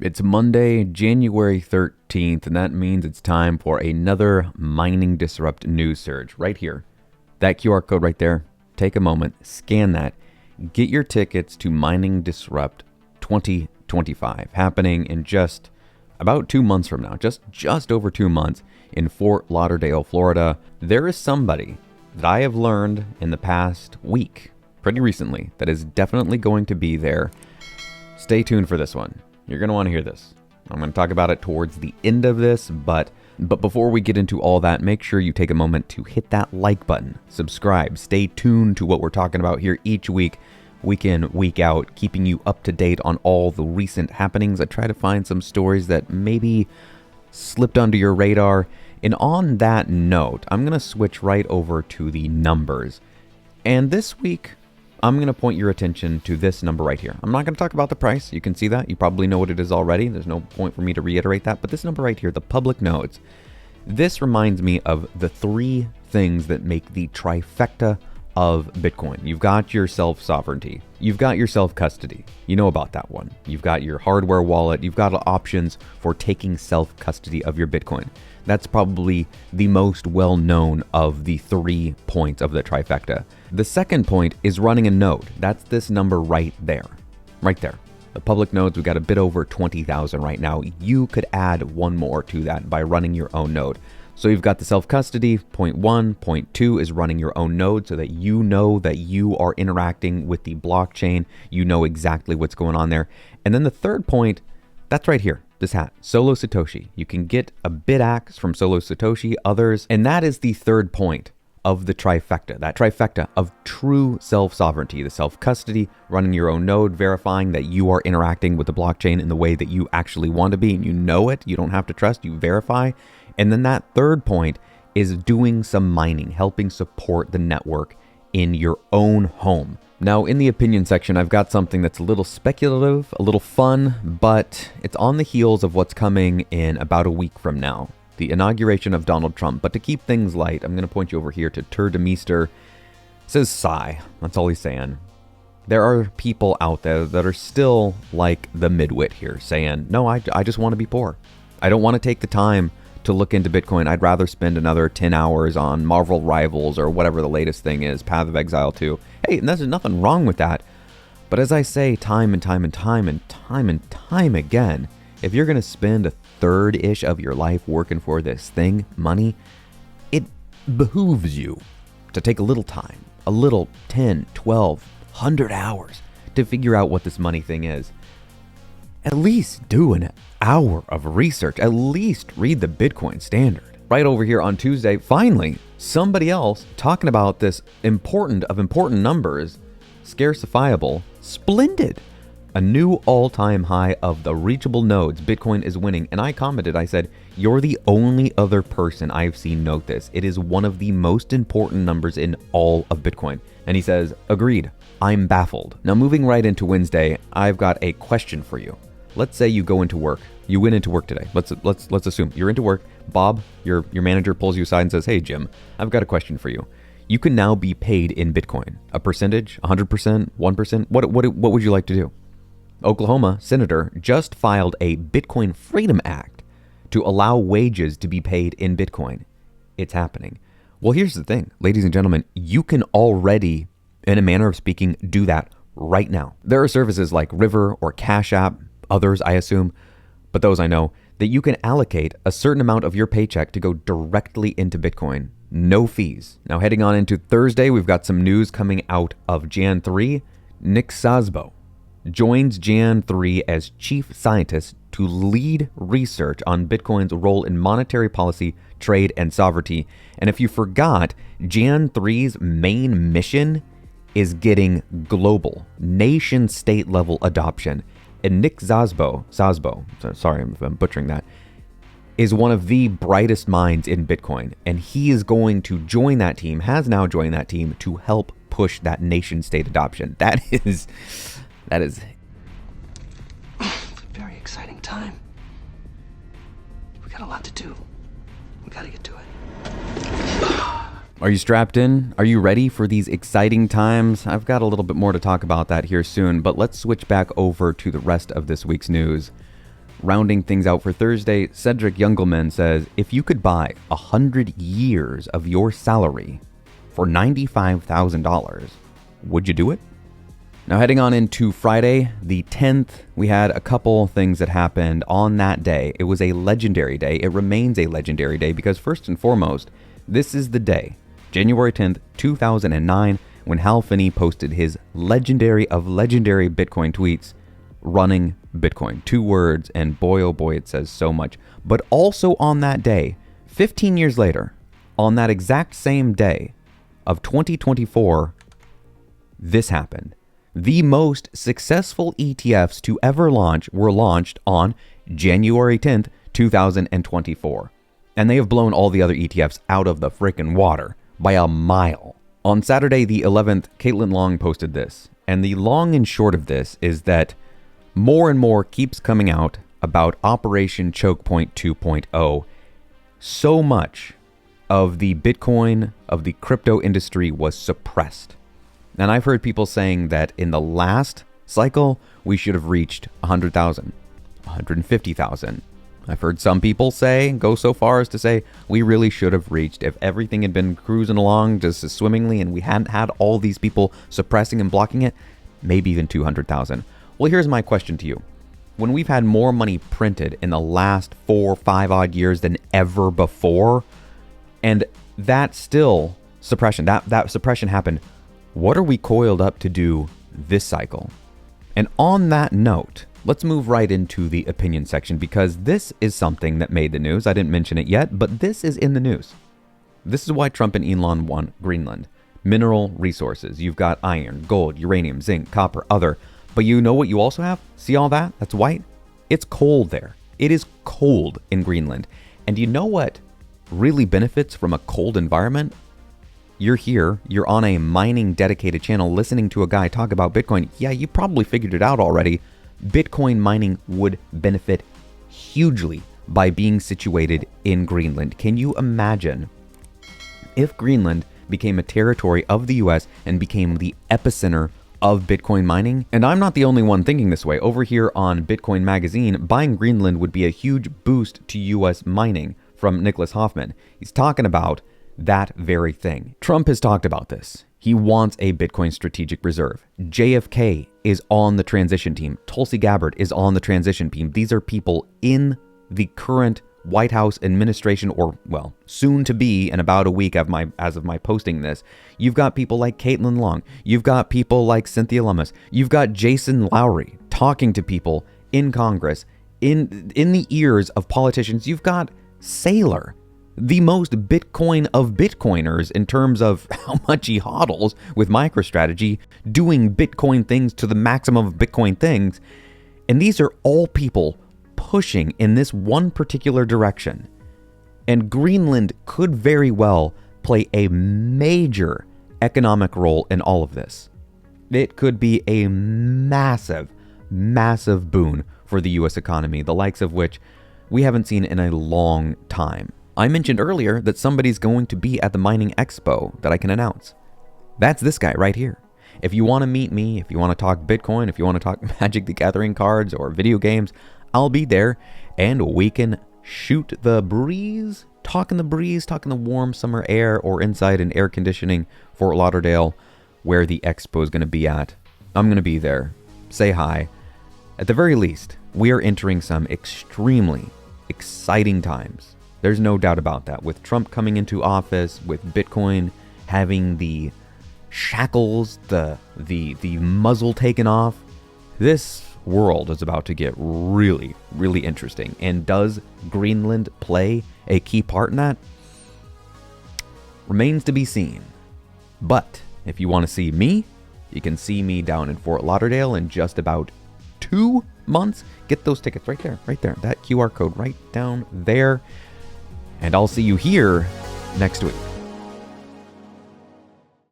It's Monday, January 13th, and that means it's time for another Mining Disrupt news surge right here. That QR code right there, take a moment, scan that, get your tickets to Mining Disrupt 2025, happening in just about 2 months from now, just over 2 months in Fort Lauderdale, Florida. There is somebody that I have learned in the past week, pretty recently, that is definitely going to be there. Stay tuned for this one. You're going to want to hear this. I'm going to talk about it towards the end of this, but before we get into all that, make sure you take a moment to hit that like button, subscribe, stay tuned to what we're talking about here each week in, week out, keeping you up to date on all the recent happenings. I try to find some stories that maybe slipped under your radar. And on that note, I'm going to switch right over to the numbers. And this week, I'm going to point your attention to this number right here. I'm not going to talk about the price. You can see that. You probably know what it is already. There's no point for me to reiterate that. But this number right here, the public nodes, this reminds me of the three things that make the trifecta of Bitcoin. You've got your self-sovereignty. You've got your self-custody. You know about that one. You've got your hardware wallet. You've got options for taking self-custody of your Bitcoin. That's probably the most well-known of the 3 points of the trifecta. The second point is running a node. That's this number right there. Right there. The public nodes, we've got a bit over 20,000 right now. You could add one more to that by running your own node. So you've got the self-custody, point 1. Point 2 is running your own node so that you know that you are interacting with the blockchain. You know exactly what's going on there. And then the third point, that's right here. This hat, Solo Satoshi. You can get a BitAxe from Solo Satoshi, others, and that is the third point of the trifecta, that trifecta of true self-sovereignty, the self-custody, running your own node, verifying that you are interacting with the blockchain in the way that you actually want to be, and you know it, you don't have to trust, you verify. And then that third point is doing some mining, helping support the network in your own home. Now, in the opinion section, I've got something that's a little speculative, a little fun, but it's on the heels of what's coming in about a week from now, the inauguration of Donald Trump. But to keep things light, I'm going to point you over here to Tur de Meester. It says sigh. That's all he's saying. There are people out there that are still like the midwit here, saying, no, I just want to be poor. I don't want to take the time to look into Bitcoin. I'd rather spend another 10 hours on Marvel Rivals or whatever the latest thing is, Path of Exile 2. Hey, and there's nothing wrong with that. But as I say time and time again, if you're going to spend a third-ish of your life working for this thing, money, it behooves you to take a little time, a little 10, 12, 100 hours to figure out what this money thing is. At least do an hour of research. At least read the Bitcoin Standard. Right over here on Tuesday, finally, somebody else talking about this important numbers, scarcifiable, splendid. A new all-time high of the reachable nodes. Bitcoin is winning. And I commented, I said, you're the only other person I've seen note this. It is one of the most important numbers in all of Bitcoin. And he says, agreed. I'm baffled. Now, moving right into Wednesday, I've got a question for you. Let's say you go into work. You went into work today. Let's assume you're into work. Bob, your manager, pulls you aside and says, hey, Jim, I've got a question for you. You can now be paid in Bitcoin. A percentage, 100%, 1%. What would you like to do? Oklahoma senator just filed a Bitcoin Freedom Act to allow wages to be paid in Bitcoin. It's happening. Well, here's the thing, ladies and gentlemen, you can already, in a manner of speaking, do that right now. There are services like River or Cash App, others I assume, but those I know, that you can allocate a certain amount of your paycheck to go directly into Bitcoin. No fees. Now heading on into Thursday, we've got some news coming out of Jan 3. Nick Szabo joins Jan 3 as chief scientist to lead research on Bitcoin's role in monetary policy, trade, and sovereignty. And if you forgot, Jan 3's main mission is getting global, nation-state level adoption. And Nick Szabo, sorry if I'm butchering that, is one of the brightest minds in Bitcoin. And he is going to join that team, has now joined that team, to help push that nation-state adoption. That is a very exciting time. We got a lot to do. We got to get to it. Are you strapped in? Are you ready for these exciting times? I've got a little bit more to talk about that here soon, but let's switch back over to the rest of this week's news. Rounding things out for Thursday, Cedric Youngelman says, if you could buy 100 years of your salary for $95,000, would you do it? Now heading on into Friday, the 10th, we had a couple things that happened on that day. It was a legendary day. It remains a legendary day because first and foremost, this is the day, January 10th, 2009, when Hal Finney posted his legendary of legendary Bitcoin tweets, running Bitcoin. 2 words, and boy oh boy, it says so much. But also on that day, 15 years later, on that exact same day of 2024, this happened. The most successful ETFs to ever launch were launched on January 10th, 2024. And they have blown all the other ETFs out of the frickin' water by a mile. On Saturday the 11th, Caitlin Long posted this. And the long and short of this is that more and more keeps coming out about Operation Choke Point 2.0. So much of the Bitcoin, of the crypto industry was suppressed. And I've heard people saying that in the last cycle, we should have reached 100,000, 150,000. I've heard some people go so far as to say, we really should have reached, if everything had been cruising along just as swimmingly and we hadn't had all these people suppressing and blocking it, maybe even 200,000. Well, here's my question to you. When we've had more money printed in the last 4, 5 odd years than ever before, and that still suppression, that suppression happened, what are we coiled up to do this cycle? And on that note, let's move right into the opinion section because this is something that made the news. I didn't mention it yet, but this is in the news. This is why Trump and Elon won Greenland. Mineral resources. You've got iron, gold, uranium, zinc, copper, other. But you know what you also have? See all that? That's white? It's cold there. It is cold in Greenland. And you know what really benefits from a cold environment? You're here, you're on a mining dedicated channel listening to a guy talk about Bitcoin. Yeah, you probably figured it out already. Bitcoin mining would benefit hugely by being situated in Greenland. Can you imagine if Greenland became a territory of the US and became the epicenter of Bitcoin mining? And I'm not the only one thinking this way. Over here on Bitcoin Magazine, buying Greenland would be a huge boost to US mining from Nicholas Hoffman. He's talking about that very thing. Trump has talked about this. He wants a Bitcoin strategic reserve. JFK is on the transition team. Tulsi Gabbard is on the transition team. These are people in the current White House administration, or, well, soon to be in about a week as of my posting this. You've got people like Caitlin Long. You've got people like Cynthia Lummis. You've got Jason Lowry talking to people in Congress, in the ears of politicians. You've got Saylor, the most Bitcoin of Bitcoiners in terms of how much he hodls with MicroStrategy, doing Bitcoin things to the maximum of Bitcoin things. And these are all people pushing in this one particular direction. And Greenland could very well play a major economic role in all of this. It could be a massive, massive boon for the US economy, the likes of which we haven't seen in a long time. I mentioned earlier that somebody's going to be at the mining expo that I can announce. That's this guy right here. If you want to meet me, if you want to talk Bitcoin, if you want to talk Magic the Gathering cards or video games, I'll be there and we can shoot the breeze, talking the warm summer air, or inside in air conditioning Fort Lauderdale, where the expo is going to be at. I'm going to be there. Say hi. At the very least, we are entering some extremely exciting times. There's no doubt about that. With Trump coming into office, with Bitcoin having the shackles, the muzzle taken off, this world is about to get really, really interesting. And does Greenland play a key part in that? Remains to be seen. But if you want to see me, you can see me down in Fort Lauderdale in just about 2 months. Get those tickets right there. That QR code right down there. And I'll see you here next week.